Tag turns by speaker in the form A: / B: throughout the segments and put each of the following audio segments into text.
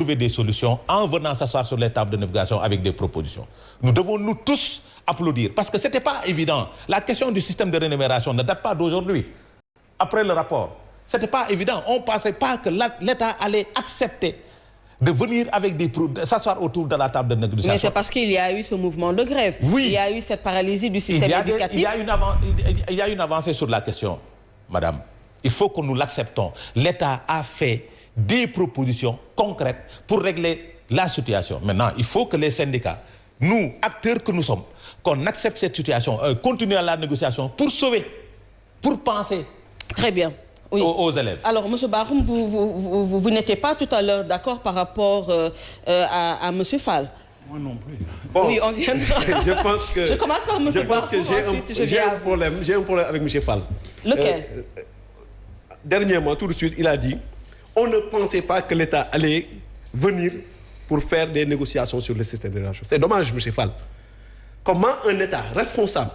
A: trouver des solutions en venant s'asseoir sur les tables de négociation avec des propositions. Nous devons nous tous applaudir parce que ce n'était pas évident. La question du système de rémunération ne date pas d'aujourd'hui. Après le rapport, ce n'était pas évident. On ne pensait pas que l'État allait accepter de venir avec s'asseoir autour de la table de négociation.
B: Mais c'est parce qu'il y a eu ce mouvement de grève.
A: Oui.
B: Il y a eu cette paralysie du système éducatif.
A: Il y a une avancée sur la question, madame. Il faut que nous l'acceptons. L'État a fait des propositions concrètes pour régler la situation. Maintenant, il faut que les syndicats, nous, acteurs que nous sommes, qu'on accepte cette situation, continuer à la négociation pour sauver, pour penser.
B: Très bien. Oui.
A: Aux élèves.
B: Alors, M. Bahoum, vous n'étiez pas tout à l'heure d'accord par rapport à M. Fall.
C: Moi non plus.
B: Bon, oui, on viendra.
D: Je pense que...
B: Je commence par M. Bahoum.
D: Je pense que j'ai un problème avec M. Fall.
B: Lequel?
D: Dernièrement, tout de suite, il a dit on ne pensait pas que l'État allait venir pour faire des négociations sur le système de rémunération. C'est dommage, M. Fall. Comment un État responsable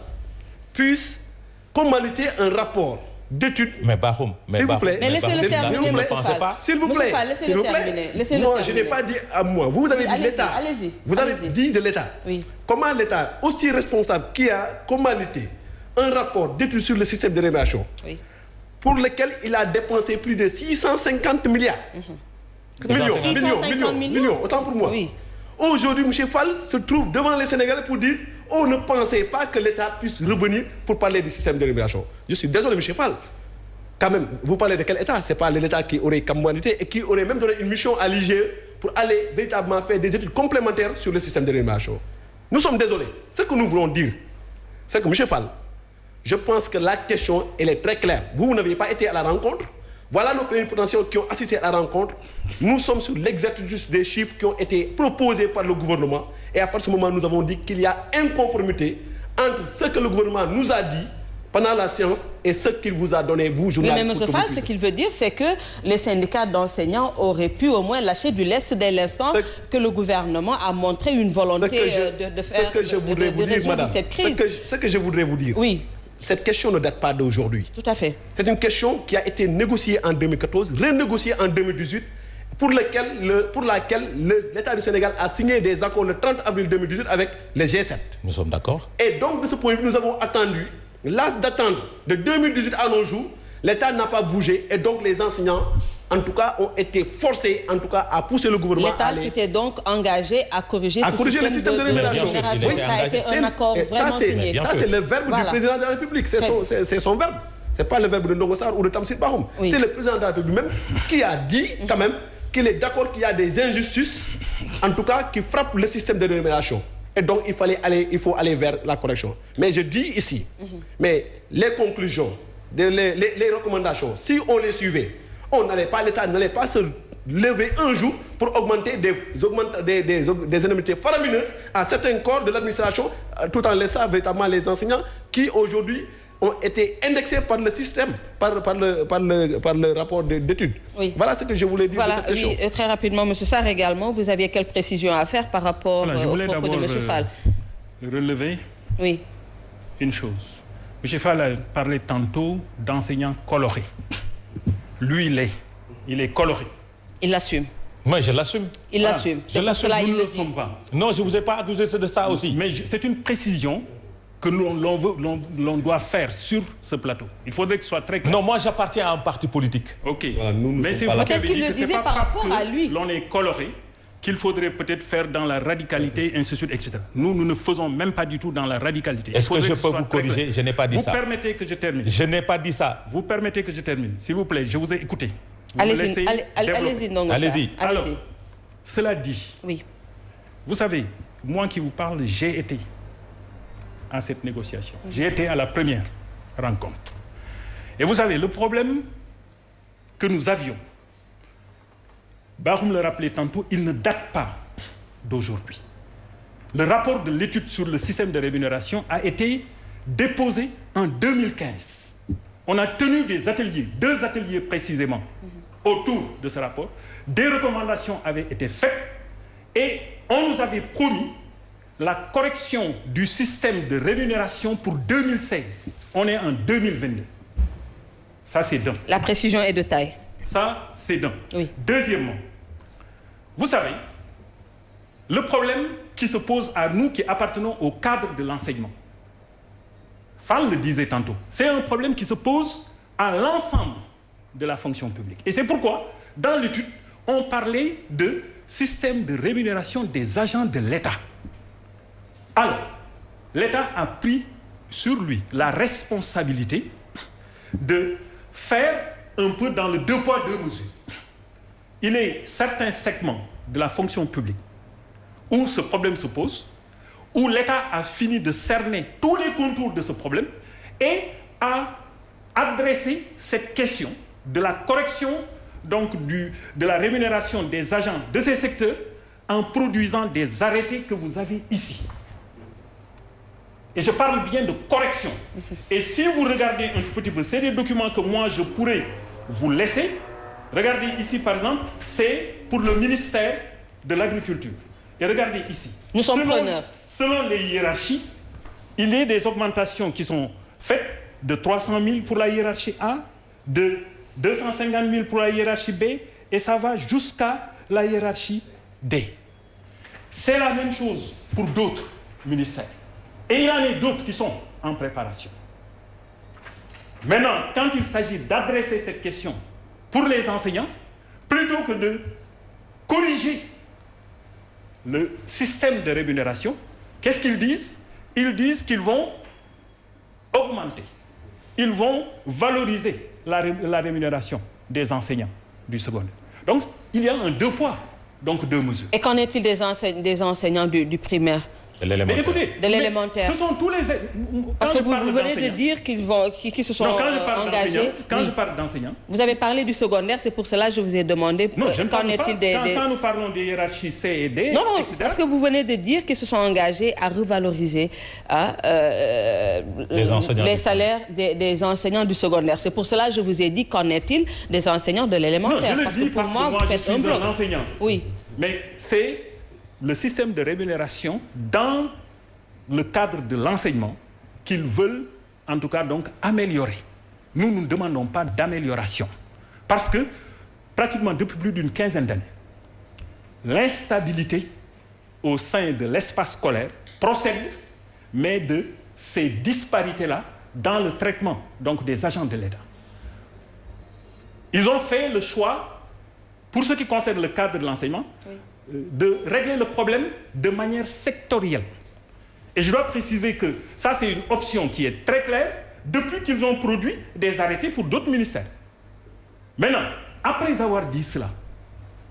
D: puisse commanditer un rapport d'études.
A: Mais Bahoum,
D: s'il vous plaît.
B: Mais laissez-le terminer, M. Fall.
D: S'il vous plaît.
B: Laissez-le terminer.
D: Moi, je n'ai pas dit à moi. Vous avez dit l'État.
B: Allez-y.
D: Vous avez dit de l'État.
B: Oui.
D: Comment l'État, aussi responsable, qui a commandité un rapport d'études sur le système de rémunération,
B: oui,
D: pour lequel il a dépensé plus de 650 milliards. Millions, autant pour moi.
B: Oui.
D: Aujourd'hui, M. Fall se trouve devant les Sénégalais pour dire on ne pensait pas que l'État puisse revenir pour parler du système de rémunération. Je suis désolé, M. Fall. Quand même, vous parlez de quel État? Ce n'est pas l'État qui aurait commandité et qui aurait même donné une mission à l'IGE pour aller véritablement faire des études complémentaires sur le système de rémunération. Nous sommes désolés. Ce que nous voulons dire, c'est que M. Fall, je pense que la question, elle est très claire. Vous n'avez pas été à la rencontre. Voilà nos plénipotentiaires qui ont assisté à la rencontre. Nous sommes sur l'exactitude des chiffres qui ont été proposés par le gouvernement. Et à partir de ce moment, nous avons dit qu'il y a inconformité entre ce que le gouvernement nous a dit pendant la séance et ce qu'il vous a donné, vous, journalistes.
B: Mais M. Fall, ce qu'il veut dire, c'est que les syndicats d'enseignants auraient pu au moins lâcher du lest dès l'instant que le gouvernement a montré une volonté de faire résoudre cette crise.
D: Ce que je voudrais vous dire.
B: Oui.
D: Cette question ne date pas d'aujourd'hui.
B: Tout à fait.
D: C'est une question qui a été négociée en 2014, renégociée en 2018, pour laquelle l'État du Sénégal a signé des accords le 30 avril 2018 avec les G7.
A: Nous sommes d'accord.
D: Et donc, de ce point de vue, nous avons attendu, l'âge d'attendre de 2018 à nos jours, l'État n'a pas bougé et donc les enseignants, en tout cas, ont été forcés, en tout cas, à pousser le gouvernement à aller...
B: L'État s'était donc engagé à corriger
D: le système de rémunération.
B: Oui, ça a été un accord vraiment signé.
D: Ça, c'est le verbe du président de la République. C'est son verbe. Ce n'est pas le verbe de Ndongo Sarr ou de Tamsir Bahoum. Oui. C'est le président de la République même qui a dit, quand même, qu'il est d'accord qu'il y a des injustices, en tout cas, qui frappent le système de rémunération. Et donc, il faut aller vers la correction. Mais je dis ici, mais les conclusions, les recommandations, si on les suivait, l'État n'allait pas se lever un jour pour augmenter des indemnités faramineuses à certains corps de l'administration, tout en laissant véritablement les enseignants qui aujourd'hui ont été indexés par le système, par le rapport d'études. Oui. Voilà ce que je voulais dire de cette question.
B: Oui, très rapidement, M. Sarr également, vous aviez quelle précision à faire par rapport au propos de M. Fall?
C: Relever une chose. M. Fall a parlé tantôt d'enseignants colorés. Lui, il est coloré.
B: Il l'assume.
A: Moi, je l'assume.
B: Il l'assume.
C: Je l'assume, nous ne le sommes pas.
A: Non, je ne vous ai pas accusé de ça aussi.
C: Mais c'est une précision que l'on doit faire sur ce plateau. Il faudrait que ce soit très clair.
A: Non, moi, j'appartiens à un parti politique.
C: OK.
D: Voilà,
C: mais c'est vous qui avez dit que ce n'est pas parce que l'on est coloré qu'il faudrait peut-être faire dans la radicalité, ainsi de suite, etc. Nous ne faisons même pas du tout dans la radicalité.
A: Est-ce que je peux vous corriger? Je n'ai pas dit ça.
C: Vous permettez que je termine?
A: Je n'ai pas dit ça.
C: Vous permettez que je termine? S'il vous plaît, je vous ai écouté.
B: Allez-y,
C: allez-y. Alors, cela dit,
B: oui.
C: Vous savez, moi qui vous parle, j'ai été à cette négociation. J'ai été à la première rencontre. Et vous savez, le problème que nous avions, Bahoum le rappelait tantôt, il ne date pas d'aujourd'hui. Le rapport de l'étude sur le système de rémunération a été déposé en 2015. On a tenu des ateliers, 2 ateliers précisément, autour de ce rapport. Des recommandations avaient été faites et on nous avait promis la correction du système de rémunération pour 2016. On est en 2022. Ça, c'est d'un.
B: La précision est de taille.
C: Ça, c'est d'un.
B: Oui.
C: Deuxièmement, vous savez, le problème qui se pose à nous qui appartenons au cadre de l'enseignement, Fall le disait tantôt, c'est un problème qui se pose à l'ensemble de la fonction publique. Et c'est pourquoi, dans l'étude, on parlait de système de rémunération des agents de l'État. Alors, l'État a pris sur lui la responsabilité de faire un peu dans le deux poids, deux mesures. Il est certains segments de la fonction publique où ce problème se pose, où l'État a fini de cerner tous les contours de ce problème et a adressé cette question de la correction donc de la rémunération des agents de ces secteurs en produisant des arrêtés que vous avez ici. Et je parle bien de correction. Et si vous regardez un tout petit peu, c'est des documents que moi je pourrais vous laisser. Regardez ici par exemple, c'est pour le ministère de l'Agriculture. Et regardez ici.
B: Nous sommes preneurs.
C: Selon les hiérarchies, il y a des augmentations qui sont faites de 300 000 pour la hiérarchie A, de 250 000 pour la hiérarchie B, et ça va jusqu'à la hiérarchie D. C'est la même chose pour d'autres ministères. Et il y en a d'autres qui sont en préparation. Maintenant, quand il s'agit d'adresser cette question pour les enseignants, plutôt que de corriger le système de rémunération, qu'est-ce qu'ils disent? Ils disent qu'ils vont augmenter, ils vont valoriser la rémunération des enseignants du secondaire. Donc, il y a un deux poids, donc deux mesures.
B: Et qu'en est-il des enseignants du primaire?
C: Mais écoutez,
B: de l'élémentaire.
C: Ce sont tous les...
B: Parce que vous venez de dire qu'ils se sont engagés.
C: Quand je parle d'enseignants...
B: Vous avez parlé du secondaire, c'est pour cela que je vous ai demandé qu'en est-il
C: Quand nous parlons des hiérarchies C et D,
B: non,
C: etc.
B: parce que vous venez de dire qu'ils se sont engagés à revaloriser les salaires des enseignants du secondaire. C'est pour cela que je vous ai dit qu'en est-il des enseignants de l'élémentaire.
C: Parce que pour moi, je suis un enseignant.
B: Oui.
C: Mais c'est le système de rémunération dans le cadre de l'enseignement qu'ils veulent en tout cas donc améliorer. Nous ne demandons pas d'amélioration parce que pratiquement depuis plus d'une quinzaine d'années, l'instabilité au sein de l'espace scolaire procède mais de ces disparités-là dans le traitement donc des agents de l'État. Ils ont fait le choix, pour ce qui concerne le cadre de l'enseignement, de régler le problème de manière sectorielle. Et je dois préciser que ça, c'est une option qui est très claire depuis qu'ils ont produit des arrêtés pour d'autres ministères. Maintenant, après avoir dit cela,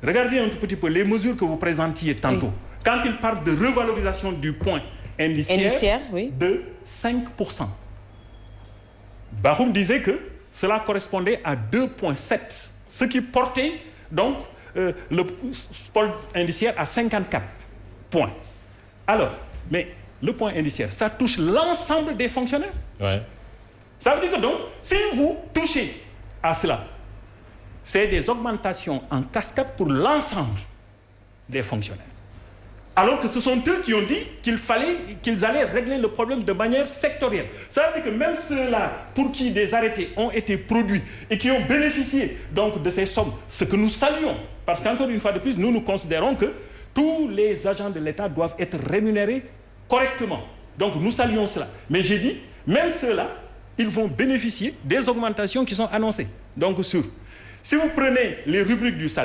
C: regardez un tout petit peu les mesures que vous présentiez tantôt. Quand ils parlent de revalorisation du point indiciaire de 5%. Bahoum disait que cela correspondait à 2,7, ce qui portait donc le pôle indiciaire à 54 points. Alors, mais le point indiciaire, ça touche l'ensemble des fonctionnaires.
A: Ouais.
C: Ça veut dire que donc, si vous touchez à cela, c'est des augmentations en cascade pour l'ensemble des fonctionnaires. Alors que ce sont eux qui ont dit qu'ils allaient régler le problème de manière sectorielle. Ça veut dire que même ceux-là pour qui des arrêtés ont été produits et qui ont bénéficié donc de ces sommes, ce que nous saluons, parce qu'encore une fois de plus, nous considérons que tous les agents de l'État doivent être rémunérés correctement. Donc nous saluons cela. Mais j'ai dit, même ceux-là, ils vont bénéficier des augmentations qui sont annoncées. Donc si vous prenez les rubriques du salaire,